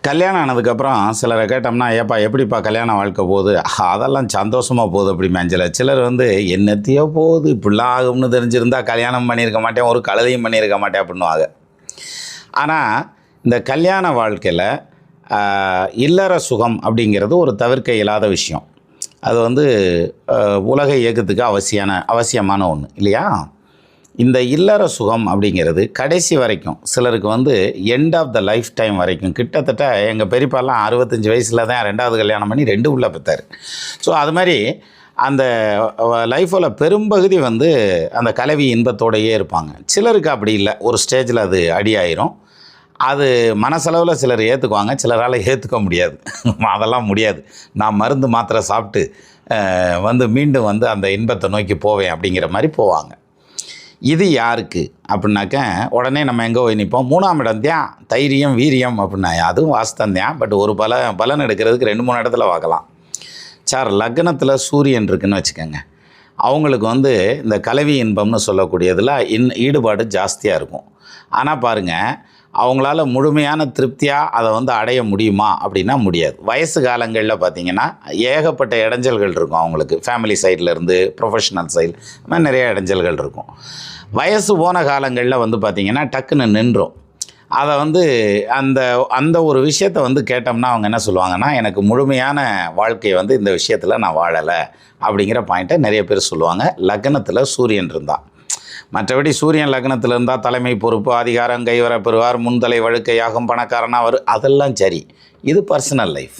கல்யாணம் ஆனதுக்கப்புறம் சிலரை கேட்டோம்னா, "ஏப்பா எப்படிப்பா கல்யாண வாழ்க்கை போகுது?" "அதெல்லாம் சந்தோஷமா போகுது" அப்படிம்பாங்க. சிலர் வந்து, "என்னத்தையோ போகுது, இப்படிலாம் ஆகும்னு தெரிஞ்சிருந்தா கல்யாணம் பண்ணியிருக்க மாட்டேன், ஒரு கழுதையும் பண்ணியிருக்க மாட்டேன்" அப்படின்னுவாங்க. ஆனால் இந்த கல்யாண வாழ்க்கையில் இல்லற சுகம் அப்படிங்கிறது ஒரு தவிர்க்க இயலாத விஷயம். அது வந்து உலக இயக்கத்துக்கு அவசியமான ஒன்று இல்லையா? இந்த இல்லற சுகம் அப்படிங்கிறது கடைசி வரைக்கும் சிலருக்கு வந்து end of the lifetime வரைக்கும், கிட்டத்தட்ட எங்கள் பெரியப்பாலாம் 65 வயசில் தான் 2வது கல்யாணம் பண்ணி 2 உள்ள பெற்றார். ஸோ அது மாதிரி அந்த லைஃபோட பெரும்பகுதி வந்து அந்த கலவி இன்பத்தோடையே இருப்பாங்க. சிலருக்கு அப்படி இல்லை, ஒரு ஸ்டேஜில் அது அடியாயிரும். அது மனசளவில் சிலர் ஏற்றுக்குவாங்க, சிலரால் ஏற்றுக்க முடியாது. அதெல்லாம் முடியாது, நான் மருந்து மாத்திரை சாப்பிட்டு வந்து மீண்டும் வந்து அந்த இன்பத்தை நோக்கி போவேன் அப்படிங்கிற மாதிரி போவாங்க. இது யாருக்கு அப்படின்னாக்க, உடனே நம்ம எங்கே போய் நிற்போம், 3ஆம் இடம் தான் தைரியம் வீரியம் அப்படின்னா, அதுவும் வாஸ்தம் தான். பட் ஒரு பலன் எடுக்கிறதுக்கு 2-3 இடத்துல பார்க்கலாம். சார் லக்னத்தில் சூரியன் இருக்குதுன்னு வச்சுக்கோங்க, அவங்களுக்கு வந்து இந்த கலவி இன்பம்னு சொல்லக்கூடியதில் ஈடுபாடு ஜாஸ்தியாக இருக்கும். ஆனால் பாருங்கள், அவங்களால முழுமையான திருப்தியாக அதை வந்து அடைய முடியுமா அப்படின்னா முடியாது. வயசு காலங்களில் பார்த்திங்கன்னா ஏகப்பட்ட இடைஞ்சல்கள் இருக்கும் அவங்களுக்கு, ஃபேமிலி சைட்லேருந்து ப்ரொஃபஷனல் சைடு, அது மாதிரி நிறைய இடைஞ்சல்கள் இருக்கும். வயசு போன காலங்களில் வந்து பார்த்திங்கன்னா டக்குன்னு நின்றோம். அதை வந்து அந்த ஒரு விஷயத்தை வந்து கேட்டோம்னா அவங்க என்ன சொல்லுவாங்கன்னா, எனக்கு முழுமையான வாழ்க்கையை வந்து இந்த விஷயத்தில் நான் வாழலை அப்படிங்கிற பாயிண்ட்டை நிறைய பேர் சொல்லுவாங்க, லக்னத்தில் சூரியன் இருந்தால். மற்றபடி சூரியன் லக்னத்தில் இருந்தால் தலைமை பொறுப்பு, அதிகாரம் கைவர பெறுவார், முன்தலை வழுக்கையாகும், பணக்காரனாக வரும், அதெல்லாம் சரி. இது பர்சனல் லைஃப்.